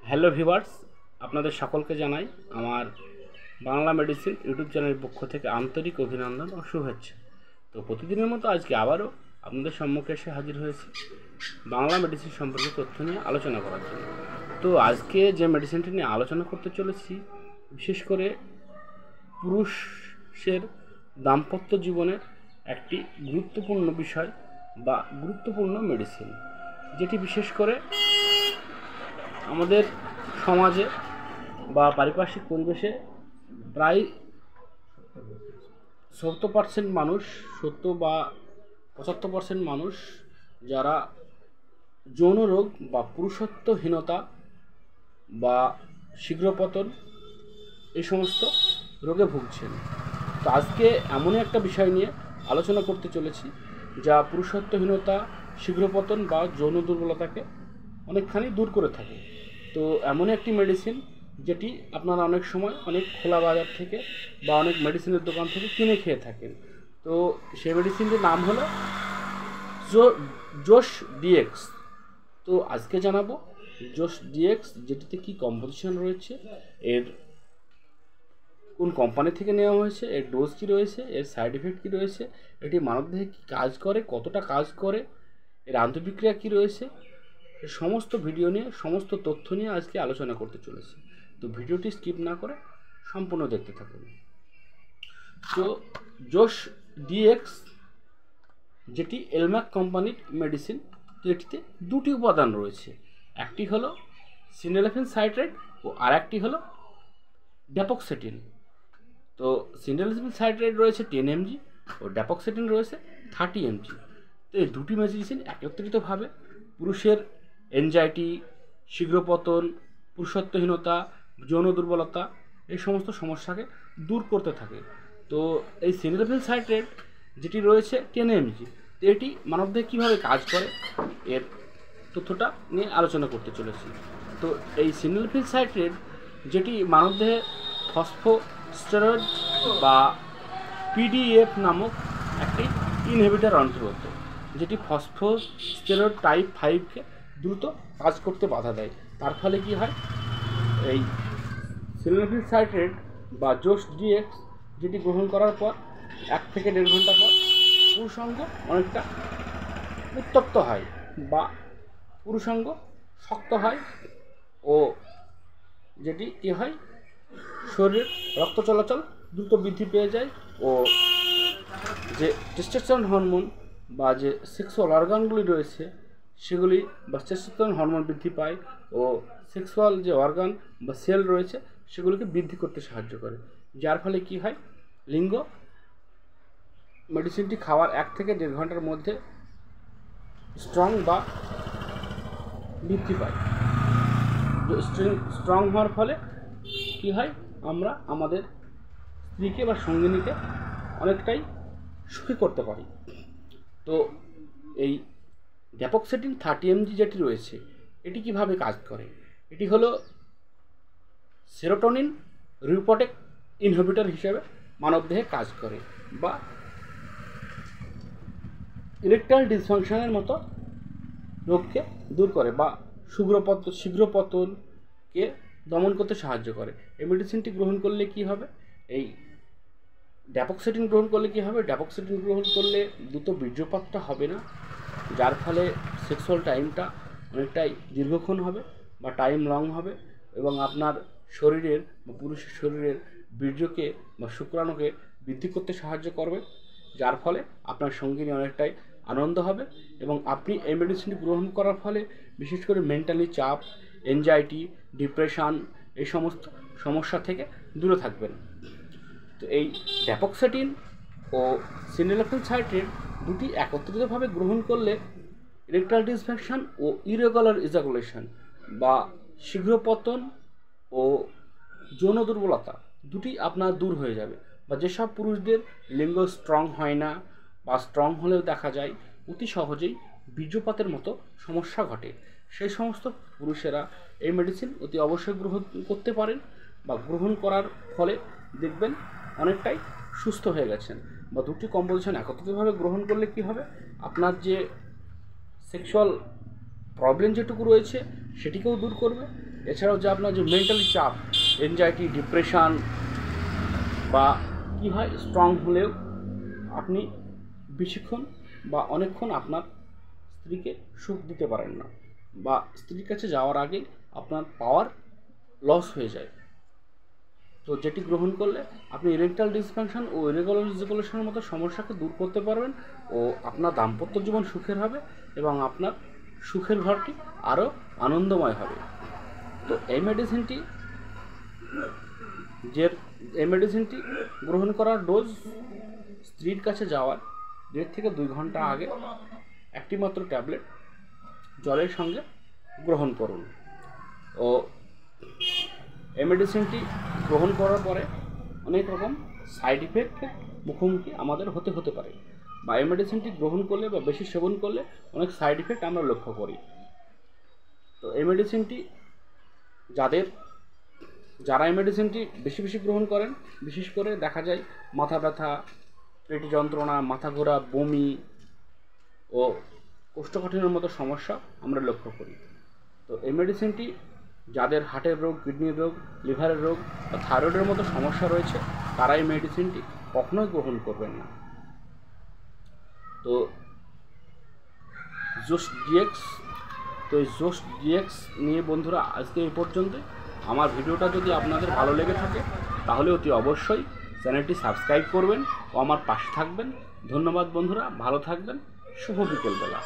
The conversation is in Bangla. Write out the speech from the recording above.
হ্যালো ভিউয়ার্স, আপনাদের সকলকে জানাই আমার বাংলা মেডিসিন ইউটিউব চ্যানেলের পক্ষ থেকে আন্তরিক অভিনন্দন ও শুভেচ্ছা। তো প্রতিদিনের মতো আজকে আবারও আপনাদের সম্মুখে এসে হাজির হয়েছি বাংলা মেডিসিন সম্পর্কে তথ্য নিয়ে আলোচনা করার জন্য। তো আজকে যে মেডিসিনটি নিয়ে আলোচনা করতে চলেছি, বিশেষ করে পুরুষের দাম্পত্য জীবনের একটি গুরুত্বপূর্ণ বিষয় বা গুরুত্বপূর্ণ মেডিসিন, যেটি বিশেষ করে আমাদের সমাজে বা পারিপার্শ্বিক পরিবেশে প্রায় 70% মানুষ, 70 বা 75% মানুষ যারা যৌন রোগ বা পুরুষত্বহীনতা বা শীঘ্রপতন এই সমস্ত রোগে ভুগছেন। তো আজকে এমনই একটা বিষয় নিয়ে আলোচনা করতে চলেছি যা পুরুষত্বহীনতা, শীঘ্রপতন বা যৌন দুর্বলতাকে অনেকখানি দূর করে থাকে। তো এমনই একটি মেডিসিন যেটি আপনারা অনেক সময় অনেক খোলা বাজার থেকে বা অনেক মেডিসিনের দোকান থেকে কিনে খেয়ে থাকেন। তো সেই মেডিসিনটির নাম হলো জোশ ডিএক্স। তো আজকে জানাবো জোশ ডিএক্স, যেটিতে কী কম্পোজিশন রয়েছে, এর কোন কোম্পানি থেকে নেওয়া হয়েছে, এর ডোজ কী রয়েছে, এর সাইড এফেক্ট কী রয়েছে, এটি মানবদেহে কী কাজ করে, কতটা কাজ করে, এর আন্তঃবিক্রিয়া কী রয়েছে, সমস্ত ভিডিও নিয়ে, সমস্ত তথ্য নিয়ে আজকে আলোচনা করতে চলেছি। তো ভিডিওটি স্কিপ না করে সম্পূর্ণ দেখতে থাকুন। তো জোশ ডিএক্স যেটি এলম্যাক কোম্পানির মেডিসিন, এটিতে দুটি উপাদান রয়েছে। একটি হলো সিন্ডালোফিন সাইট্রেট ও আরেকটি হলো ড্যাপক্সেটিন। তো সিন্ডালোফিন সাইট্রেট রয়েছে 10 mg ও ড্যাপক্সেটিন রয়েছে 30 mg। তো এই দুটি মেডিসিন একত্রিতভাবে পুরুষের এনজাইটি, শীঘ্রপতন, পুরুষত্বহীনতা, যৌন দুর্বলতা এই সমস্ত সমস্যাকে দূর করতে থাকে। তো এই সিন্ডালোফিন সাইট্রেট যেটি রয়েছে 10 mg, এটি মানবদেহে কীভাবে কাজ করে এর তথ্যটা নিয়ে আলোচনা করতে চলেছি। তো এই সিন্ডালোফিন সাইট্রেট যেটি মানবদেহে ফসফোস্টেরয়েড বা পিডিএফ নামক একটি ইনহিবিটর অন্তর্গত, যেটি ফসফোস্টেরয়েড টাইপ 5কে দ্রুত কাজ করতে বাধা দেয়। তার ফলে কি হয়, এই সিন্ডালোফিন সাইট্রেট বা জোশ ডিএক্স যেটি গ্রহণ করার পর 1 থেকে 1.5 ঘন্টা পর পুরুষাঙ্গ অনেকটা উত্তপ্ত হয় বা পুরুষাঙ্গ শক্ত হয় ও যেটি কী হয়, শরীরের রক্ত চলাচল দ্রুত বৃদ্ধি পেয়ে যায় ও যে টেস্টোস্টেরন হরমোন বা যে সেক্সুয়াল অর্গানগুলি রয়েছে সেগুলি বা টেস্টোস্টেরন হরমোন বৃদ্ধি পায় ও সেক্সুয়াল যে অর্গান বা সেল রয়েছে সেগুলিকে বৃদ্ধি করতে সাহায্য করে। যার ফলে কি হয়, লিঙ্গ মেডিসিনটি খাওয়ার 1 থেকে 1.5 ঘন্টার মধ্যে স্ট্রং বা বৃদ্ধি পায়। স্ট্রং হওয়ার ফলে কি হয়, আমরা আমাদের স্ত্রীকে বা সঙ্গিনীকে অনেকটাই সুখী করতে পারি। তো এই ড্যাপক্সেটিন 30 mg যেটি রয়েছে, এটি কিভাবে কাজ করে, এটি হলো সেরোটোনিন রিপোর্টেক ইনহিবিটর হিসেবে মানবদেহে কাজ করে বা ইরেকটাইল ডিসফাংশনের মতো রোগকে দূর করে বা শীঘ্রপতনকে দমন করতে সাহায্য করে। এই মেডিসিনটি গ্রহণ করলে কি হবে, এই ড্যাপক্সেটিন গ্রহণ করলে কি হবে, ড্যাপক্সেটিন গ্রহণ করলে দ্রুত বীর্যপাতটা হবে না, যার ফলে সেক্সুয়াল টাইমটা অনেকটাই দীর্ঘক্ষণ হবে বা টাইম লং হবে এবং আপনার শরীরের বা পুরুষের শরীরের বীর্যকে বা শুক্রাণুকে বৃদ্ধি করতে সাহায্য করবে, যার ফলে আপনার সঙ্গিনী অনেকটাই আনন্দ হবে এবং আপনি এই মেডিসিনটি গ্রহণ করার ফলে বিশেষ করে মেন্টালি চাপ, এনজাইটি, ডিপ্রেশন এই সমস্ত সমস্যা থেকে দূরে থাকবেন। তো এই ড্যাপক্সেটিন ও সিন্ডালোফিন সাইট্রেট দুটি একত্রিতভাবে গ্রহণ করলে ইরেকটাইল ডিসফাংশন ও ইরেগুলার ইজাকুলেশন বা শীঘ্রপতন ও যৌন দুর্বলতা দুটি আপনার দূর হয়ে যাবে। বা যেসব পুরুষদের লিঙ্গ স্ট্রং হয় না বা স্ট্রং হলেও দেখা যায় অতি সহজেই বীর্যপাতের মতো সমস্যা ঘটে, সেই সমস্ত পুরুষেরা এই মেডিসিন অতি অবশ্যই গ্রহণ করতে পারেন বা গ্রহণ করার ফলে দেখবেন অনেকটাই সুস্থ হয়ে গেছেন। বা দুটি কম্পোজিশন একত্রিতভাবে গ্রহণ করলে কি হবে, আপনার যে সেক্সুয়াল প্রবলেম যেটুকু রয়েছে সেটিকেও দূর করবে এছাড়াও যে আপনার যে মেন্টালি চাপ, এনজাইটি, ডিপ্রেশান বা কী হয়, স্ট্রং হলেও আপনি বেশিক্ষণ বা অনেকক্ষণ আপনার স্ত্রীকে সুখ দিতে পারেন না, বা স্ত্রীর কাছে যাওয়ার আগে আপনার পাওয়ার লস হয়ে যায়। তো যেটি গ্রহণ করলে আপনি ইরেকটাইল ডিসফাংশন ও ইরেগুলার ইজাকুলেশনের মতো সমস্যাকে দূর করতে পারবেন ও আপনার দাম্পত্য জীবন সুখের হবে এবং আপনার সুখের ঘরটি আরও আনন্দময় হবে। তো এই মেডিসিনটি গ্রহণ করার ডোজ স্ত্রীর কাছে যাওয়ার 1.5 থেকে 2 ঘন্টা আগে একটি মাত্র ট্যাবলেট জলের সঙ্গে গ্রহণ করুন। ও এই মেডিসিনটি গ্রহণ করার পরে অনেক রকম সাইড ইফেক্টের মুখোমুখি আমাদের হতে পারে, বা এই মেডিসিনটি গ্রহণ করলে বা বেশি সেবন করলে অনেক সাইড ইফেক্ট আমরা লক্ষ্য করি। তো এই মেডিসিনটি যারা এই মেডিসিনটি বেশি গ্রহণ করেন, বিশেষ করে দেখা যায় মাথা ব্যথা, পেট যন্ত্রণা, মাথা ঘোরা, বমি ও কোষ্ঠকাঠিন্যের মতো সমস্যা আমরা লক্ষ্য করি। তো এই মেডিসিনটি যাদের হার্টের রোগ, কিডনির রোগ, লিভারের রোগ বা থাইরয়েডের মতো সমস্যা রয়েছে তারা এই মেডিসিনটি কখনোই গ্রহণ করবেন না। তো জোস ডিএক্স নিয়ে বন্ধুরা আজকে এই পর্যন্ত। আমার ভিডিওটা যদি আপনাদের ভালো লেগে থাকে তাহলে অতি অবশ্যই চ্যানেলটি সাবস্ক্রাইব করবেন ও আমার পাশে থাকবেন। ধন্যবাদ বন্ধুরা, ভালো থাকবেন। শুভ বিকেলবেলা।